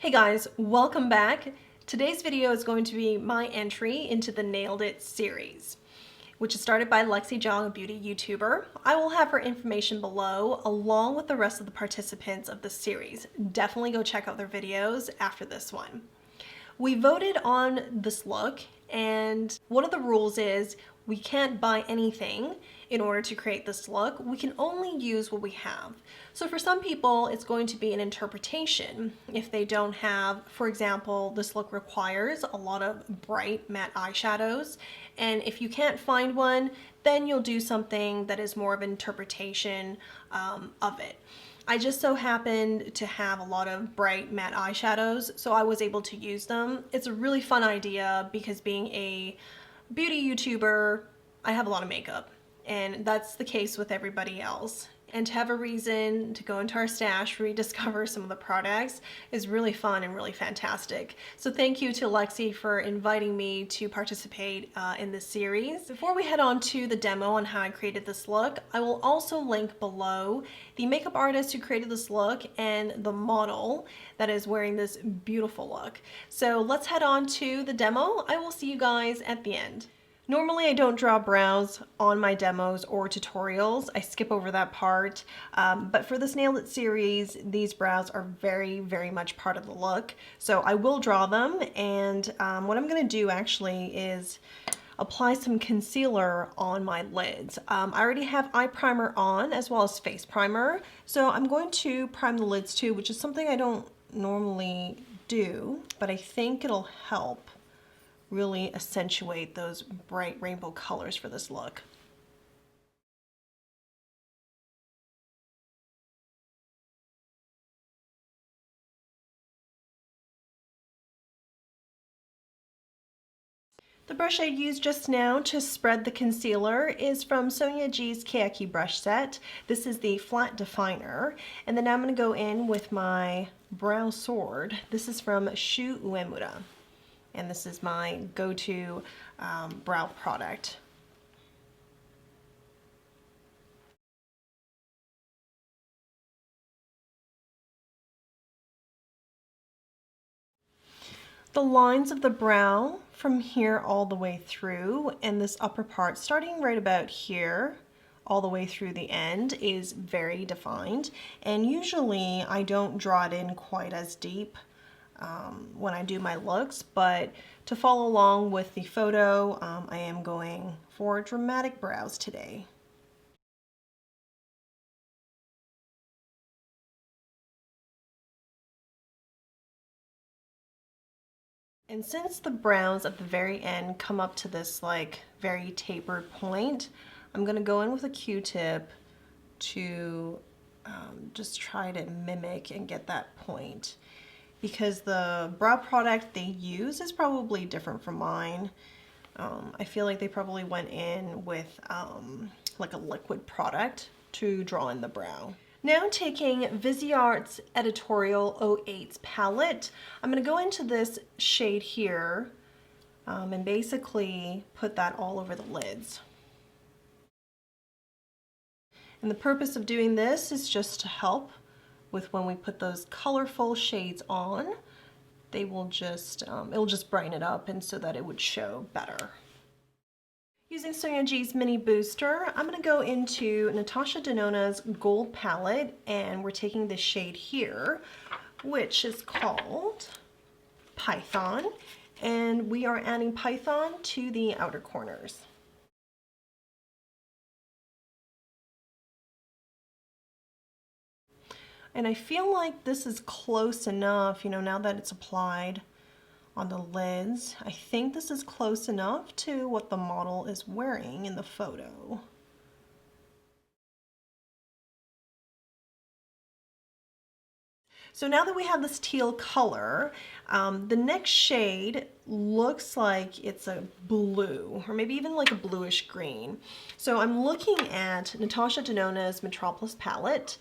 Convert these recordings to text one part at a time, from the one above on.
Hey guys, welcome back. Today's video is going to be my entry into the Nailed It series, which is started by Lexi Jong, a beauty YouTuber. I will have her information below along with the rest of the participants of the series. Definitely go check out their videos after this one. We voted on this look, and one of the rules is we can't buy anything in order to create this look. We can only use what we have. So for some people, it's going to be an interpretation. If they don't have, for example, this look requires a lot of bright matte eyeshadows, and if you can't find one, then you'll do something that is more of an interpretation of it. I just so happened to have a lot of bright matte eyeshadows, so I was able to use them. It's a really fun idea because being a beauty YouTuber, I have a lot of makeup, and that's the case with everybody else. And to have a reason to go into our stash, rediscover some of the products is really fun and really fantastic. So thank you to Lexi for inviting me to participate in this series. Before we head on to the demo on how I created this look, I will also link below the makeup artist who created this look and the model that is wearing this beautiful look. So let's head on to the demo. I will see you guys at the end. Normally I don't draw brows on my demos or tutorials. I skip over that part, but for this Nailed It series, these brows are very, very much part of the look. So I will draw them, and what I'm gonna do actually is apply some concealer on my lids. I already have eye primer on as well as face primer, so I'm going to prime the lids too, which is something I don't normally do, but I think it'll help really accentuate those bright rainbow colors for this look. The brush I used just now to spread the concealer is from Sonia G's Keyaki brush set. This is the flat definer, and then I'm going to go in with my brow sword. This is from Shu Uemura, and this is my go-to brow product. The lines of the brow from here all the way through, and this upper part starting right about here all the way through the end is very defined, and usually I don't draw it in quite as deep when I do my looks, but to follow along with the photo, I am going for dramatic brows today. And since the brows at the very end come up to this like very tapered point, I'm gonna go in with a Q-tip to just try to mimic and get that point, because the brow product they use is probably different from mine. I feel like they probably went in with like a liquid product to draw in the brow. Now taking Viseart's Editorial 08's palette, I'm going to go into this shade here and basically put that all over the lids. And the purpose of doing this is just to help with when we put those colorful shades on, they will just, it'll just brighten it up and so that it would show better. Using Sonia G's Mini Booster, I'm going to go into Natasha Denona's Gold Palette, and we're taking this shade here, which is called Python, and we are adding Python to the outer corners. And I feel like this is close enough, you know, now that it's applied on the lids. I think this is close enough to what the model is wearing in the photo. So now that we have this teal color, the next shade looks like it's a blue, or maybe even like a bluish green. So I'm looking at Natasha Denona's Metropolis palette.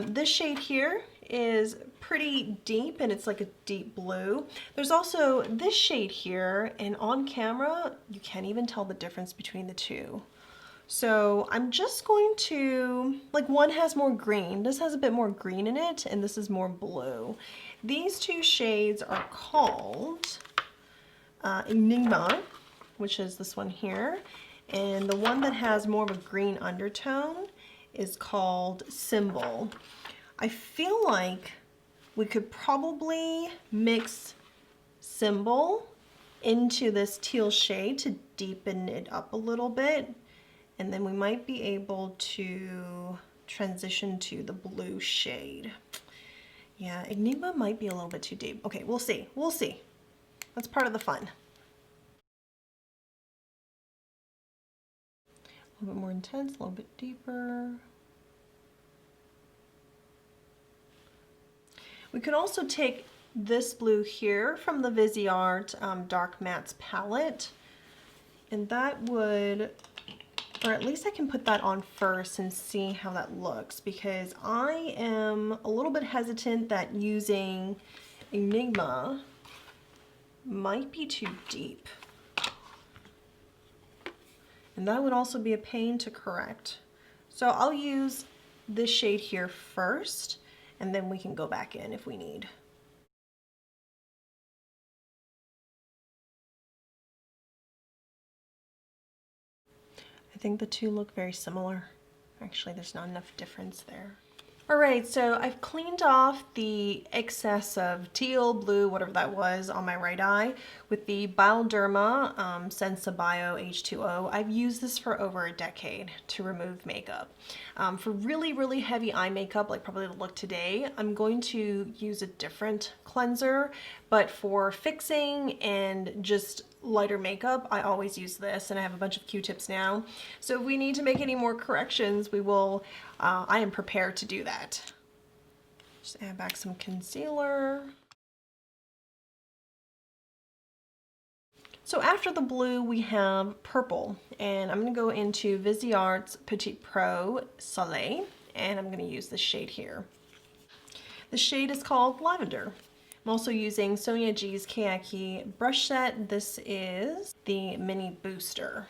This shade here is pretty deep, and it's like a deep blue. There's also this shade here, and on camera, you can't even tell the difference between the two. So I'm just going to, like, one has more green. This has a bit more green in it, and this is more blue. These two shades are called Enigma, which is this one here. And the one that has more of a green undertone is called Symbol. I feel like we could probably mix Symbol into this teal shade to deepen it up a little bit. And then we might be able to transition to the blue shade. Yeah, Enigma might be a little bit too deep. Okay, we'll see. We'll see. That's part of the fun. A little bit more intense, a little bit deeper. We could also take this blue here from the Viseart Dark Mattes palette. And that would, or at least I can put that on first and see how that looks, because I am a little bit hesitant that using Enigma might be too deep. And that would also be a pain to correct. So I'll use this shade here first, and then we can go back in if we need. I think the two look very similar. Actually, there's not enough difference there. All right, so I've cleaned off the excess of teal, blue, whatever that was on my right eye with the Bioderma Sensa Bio H2O. I've used this for over a decade to remove makeup. For really, really heavy eye makeup, like probably the look today, I'm going to use a different cleanser, but for fixing and just lighter makeup, I always use this, and I have a bunch of Q-tips now. So if we need to make any more corrections, we will, I am prepared to do that. Just add back some concealer. So after the blue, we have purple, and I'm gonna go into Viseart's Petit Pro Soleil, and I'm gonna use this shade here. The shade is called Lavender. I'm also using Sonia G's Keyaki brush set. This is the Mini Booster.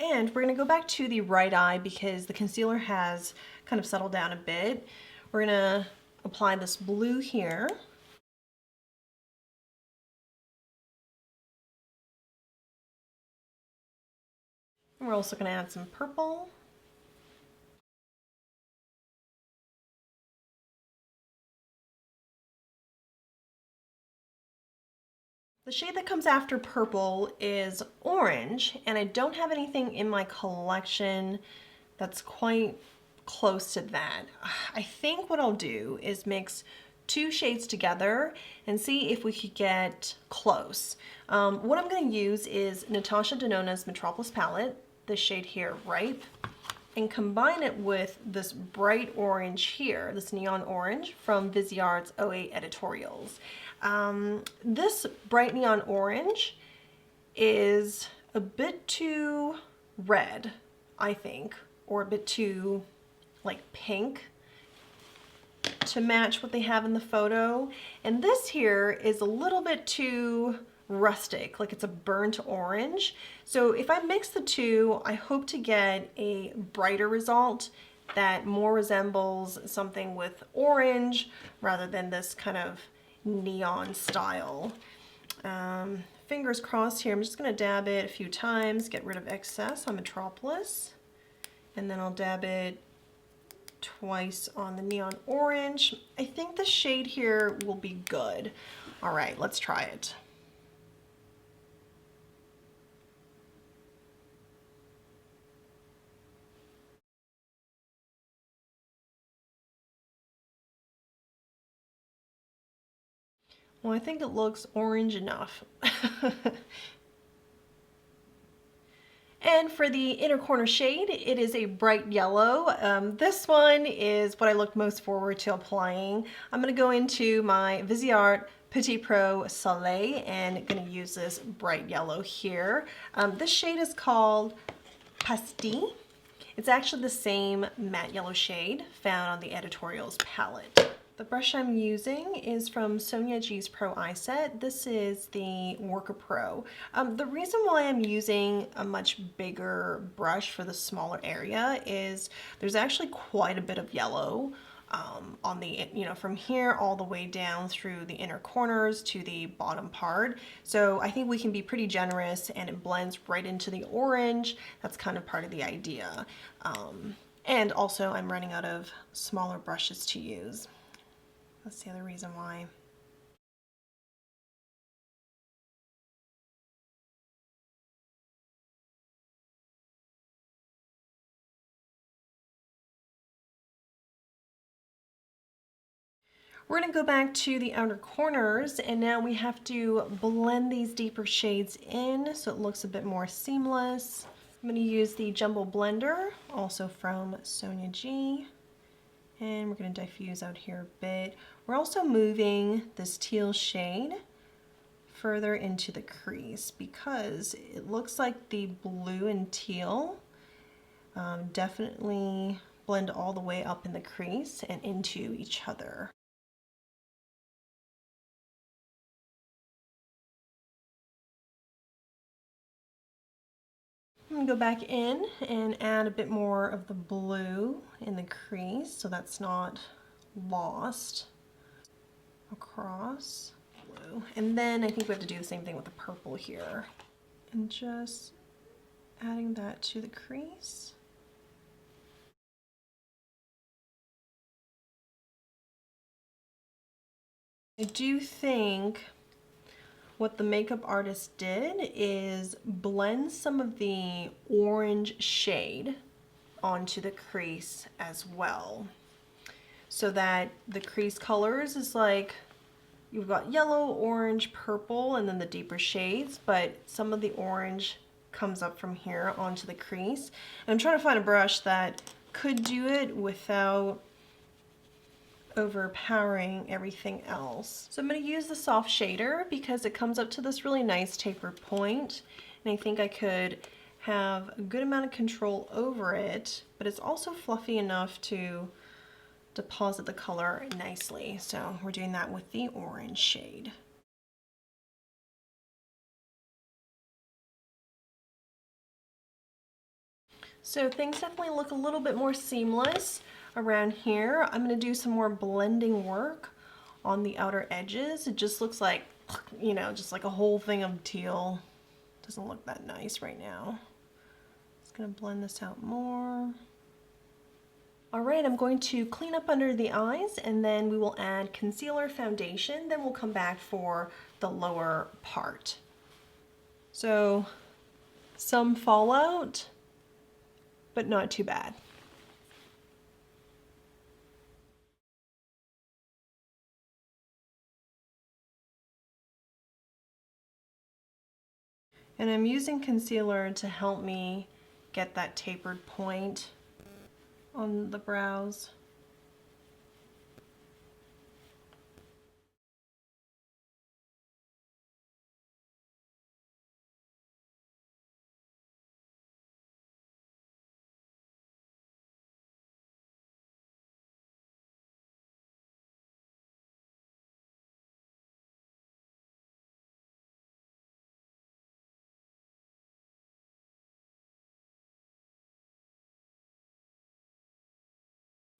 And we're gonna go back to the right eye because the concealer has kind of settled down a bit. We're gonna apply this blue here. And we're also gonna add some purple. The shade that comes after purple is orange, and I don't have anything in my collection that's quite close to that. I think what I'll do is mix two shades together and see if we could get close. What I'm going to use is Natasha Denona's Metropolis palette, this shade here, Ripe, and combine it with this bright orange here, this neon orange from Viseart's 08 Editorials. This bright neon orange is a bit too red, I think, or a bit too like pink to match what they have in the photo. And this here is a little bit too rustic, like it's a burnt orange. So if I mix the two, I hope to get a brighter result that more resembles something with orange rather than this kind of neon style. Fingers crossed here. I'm just going to dab it a few times, get rid of excess on Metropolis, and then I'll dab it twice on the neon orange. I think the shade here will be good. All right, let's try it. Well, I think it looks orange enough. And for the inner corner shade, it is a bright yellow. This one is what I look most forward to applying. I'm going to go into my Viseart Petit Pro Soleil and going to use this bright yellow here. This shade is called Pastille, It's actually the same matte yellow shade found on the editorials palette. The brush I'm using is from Sonia G's Pro Eye Set. This is the Worker Pro. The reason why I'm using a much bigger brush for the smaller area is there's actually quite a bit of yellow on the, from here all the way down through the inner corners to the bottom part. So I think we can be pretty generous and it blends right into the orange. That's kind of part of the idea. And also I'm running out of smaller brushes to use. That's the other reason why. We're going to go back to the outer corners, and now we have to blend these deeper shades in so it looks a bit more seamless. I'm going to use the Jumbo Blender, also from Sonia G, and we're going to diffuse out here a bit. We're also moving this teal shade further into the crease because it looks like the blue and teal definitely blend all the way up in the crease and into each other. I'm going to go back in and add a bit more of the blue in the crease so that's not lost across blue. And then I think we have to do the same thing with the purple here. And just adding that to the crease. I do think what the makeup artist did is blend some of the orange shade onto the crease as well, so that the crease colors is like you've got yellow, orange, purple, and then the deeper shades, but some of the orange comes up from here onto the crease. And I'm trying to find a brush that could do it without overpowering everything else. So I'm going to use the soft shader because it comes up to this really nice tapered point, and I think I could have a good amount of control over it, but it's also fluffy enough to deposit the color nicely. So we're doing that with the orange shade. So things definitely look a little bit more seamless around here. I'm going to do some more blending work on the outer edges. It just looks like, just like a whole thing of teal. Doesn't look that nice right now. Just going to blend this out more. All right, I'm going to clean up under the eyes and then we will add concealer, foundation, then we'll come back for the lower part. So some fallout, but not too bad. And I'm using concealer to help me get that tapered point on the brows.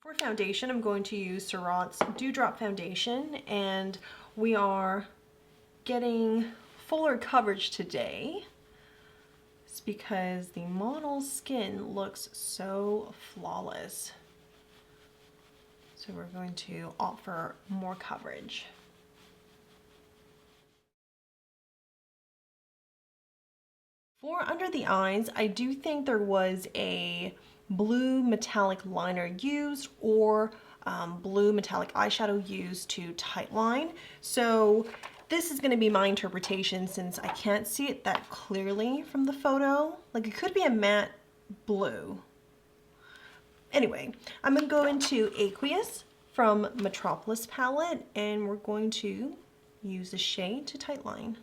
For foundation, I'm going to use Surratt's Dewdrop Foundation, and we are getting fuller coverage today. It's because the model's skin looks so flawless. So we're going to offer more coverage. For under the eyes, I do think there was a blue metallic liner used or blue metallic eyeshadow used to tightline. So this is going to be my interpretation since I can't see it that clearly from the photo. Like it could be a matte blue. Anyway, I'm going to go into Aqueous from Metropolis palette and we're going to use the shade to tightline.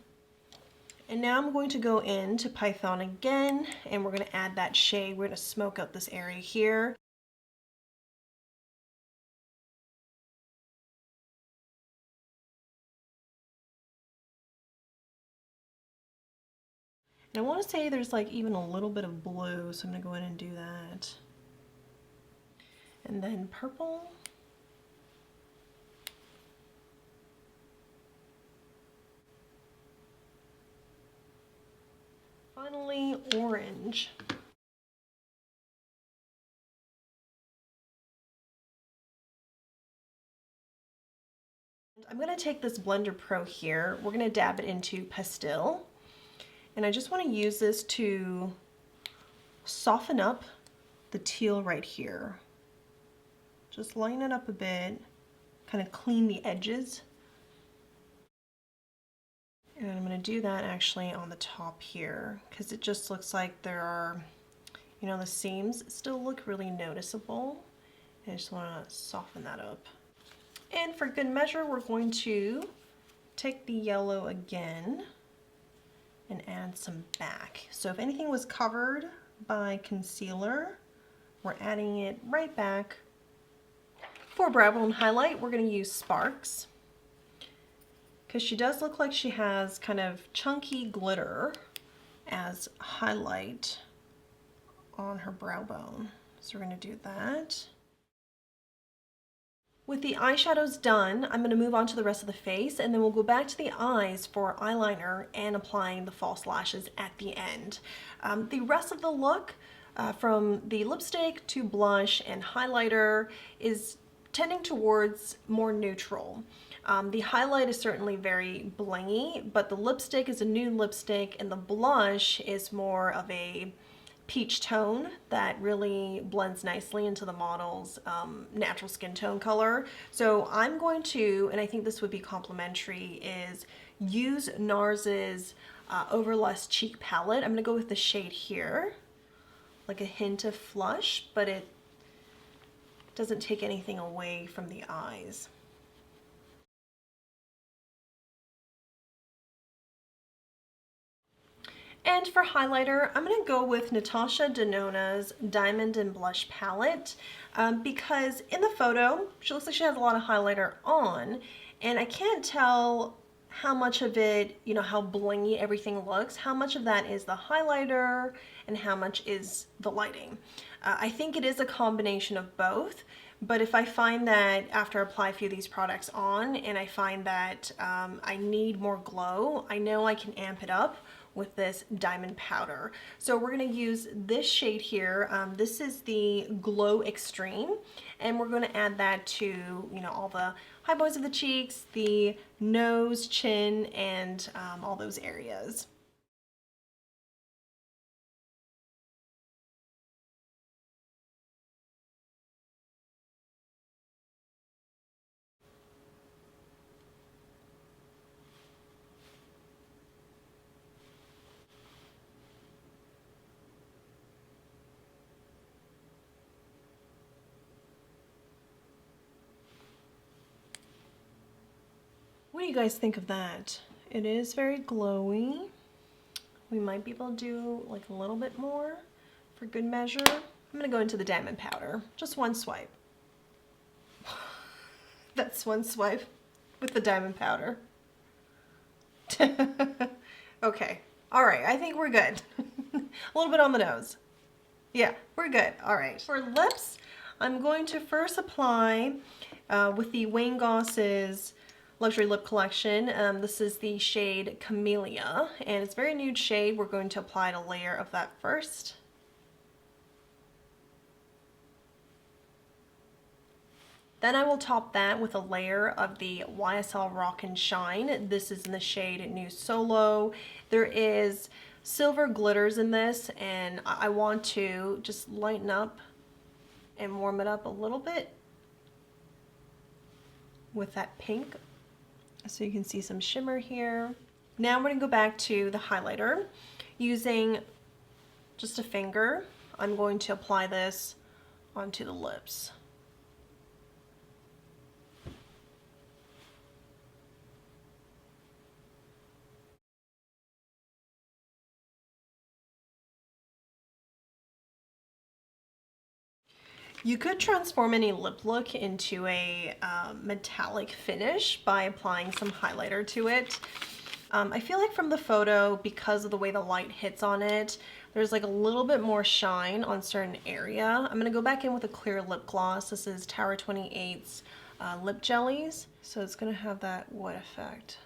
And now I'm going to go into Python again, and we're going to add that shade. We're going to smoke out this area here. And I want to say there's like even a little bit of blue, so I'm going to go in and do that. And then purple. Finally, orange. I'm going to take this Blender Pro here. We're going to dab it into pastel. And I just want to use this to soften up the teal right here. Just line it up a bit, kind of clean the edges. And I'm going to do that actually on the top here, because it just looks like there are, you know, the seams still look really noticeable. And I just want to soften that up. And for good measure, we're going to take the yellow again and add some back. So if anything was covered by concealer, we're adding it right back. For brow bone highlight, we're going to use Sparks, because she does look like she has kind of chunky glitter as highlight on her brow bone. So we're going to do that. With the eyeshadows done, I'm going to move on to the rest of the face, and then we'll go back to the eyes for eyeliner and applying the false lashes at the end. The rest of the look, from the lipstick to blush and highlighter, is tending towards more neutral. The highlight is certainly very blingy, but the lipstick is a nude lipstick, and the blush is more of a peach tone that really blends nicely into the model's natural skin tone color. So I'm going to, and I think this would be complimentary, is use NARS's Overlust Cheek Palette. I'm going to go with the shade here, like a hint of flush, but it doesn't take anything away from the eyes. And for highlighter, I'm going to go with Natasha Denona's Diamond and Blush Palette, because in the photo, she looks like she has a lot of highlighter on, and I can't tell how much of it, you know, how blingy everything looks, how much of that is the highlighter and how much is the lighting. I think it is a combination of both, but if I find that after I apply a few of these products on and I find that I need more glow, I know I can amp it up with this diamond powder. So we're going to use this shade here. This is the Glow Extreme, and we're going to add that to, you know, all the high points of the cheeks, the nose, chin, and all those areas. What do you guys think of that? It is very glowy. We might be able to do like a little bit more for good measure. I'm gonna go into the diamond powder, just one swipe. That's one swipe with the diamond powder. Okay, all right, I think we're good. A little bit on the nose. Yeah, we're good, all right. For lips, I'm going to first apply with the Wayne Goss's Luxury Lip Collection. This is the shade Camellia, and it's a very nude shade. We're going to apply a layer of that first. Then I will top that with a layer of the YSL Rock and Shine. This is in the shade New Solo. There is silver glitters in this, and I want to just lighten up and warm it up a little bit with that pink, so you can see some shimmer here. Now we're gonna go back to the highlighter. Using just a finger, I'm going to apply this onto the lips. You could transform any lip look into a metallic finish by applying some highlighter to it. I feel like from the photo, because of the way the light hits on it, there's like a little bit more shine on certain area. I'm gonna go back in with a clear lip gloss. This is Tower 28's lip jellies. So it's gonna have that wet effect.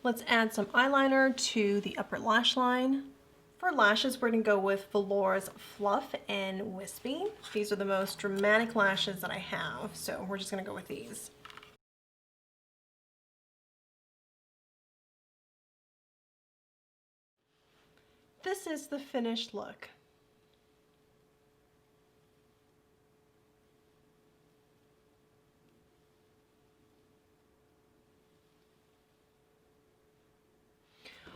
Let's add some eyeliner to the upper lash line. For lashes, we're going to go with Velour's Fluff and Wispy. These are the most dramatic lashes that I have, so we're just going to go with these. This is the finished look.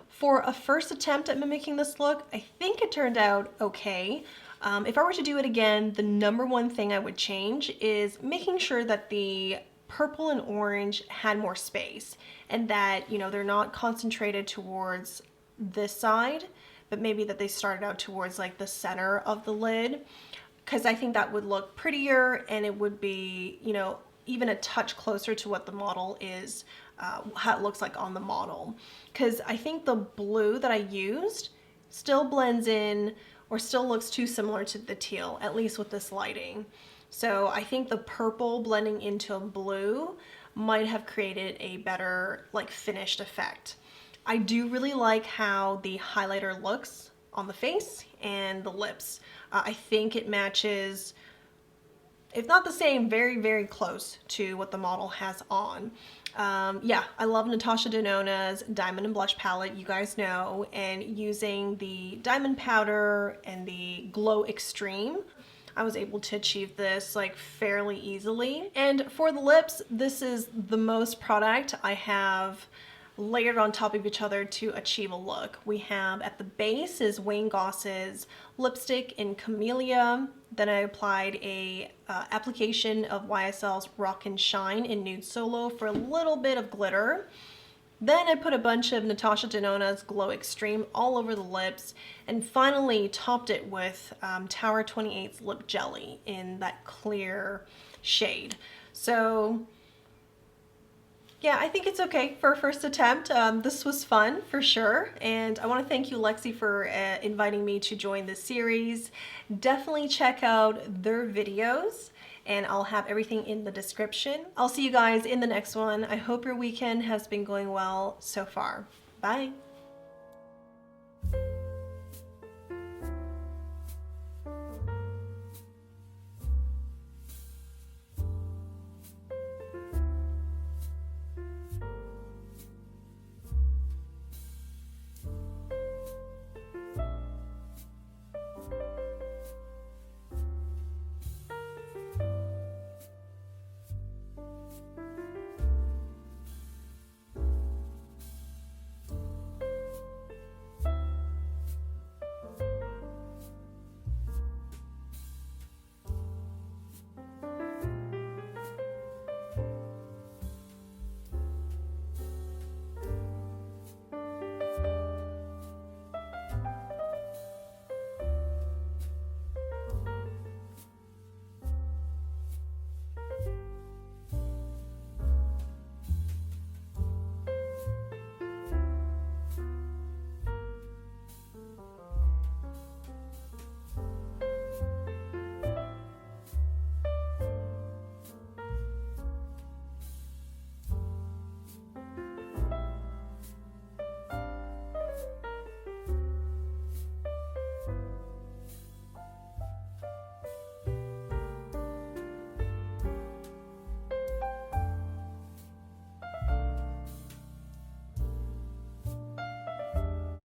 For a first attempt at mimicking this look, I think it turned out okay. If I were to do it again, the number one thing I would change is making sure that the purple and orange had more space and that, you know, they're not concentrated towards this side, but maybe that they started out towards like the center of the lid, because I think that would look prettier and it would be, you know, even a touch closer to what the model is, how it looks like on the model. Because I think the blue that I used still blends in or still looks too similar to the teal, at least with this lighting. So I think the purple blending into blue might have created a better like finished effect. I do really like how the highlighter looks on the face and the lips. I think it matches, if not the same, very, very close to what the model has on. Yeah, I love Natasha Denona's Diamond and Blush palette, you guys know, and using the diamond powder and the Glow Extreme, I was able to achieve this like fairly easily. And for the lips, this is the most product I have layered on top of each other to achieve a look. We have at the base is Wayne Goss's lipstick in Camellia. Then I applied a application of YSL's Rock and Shine in Nude Solo for a little bit of glitter. Then I put a bunch of Natasha Denona's Glow Extreme all over the lips, and finally topped it with Tower 28's Lip Jelly in that clear shade. So yeah, I think it's okay for a first attempt. This was fun for sure, and I want to thank you, Lexi, for inviting me to join this series. Definitely check out their videos, and I'll have everything in the description. I'll see you guys in the next one. I hope your weekend has been going well so far. Bye.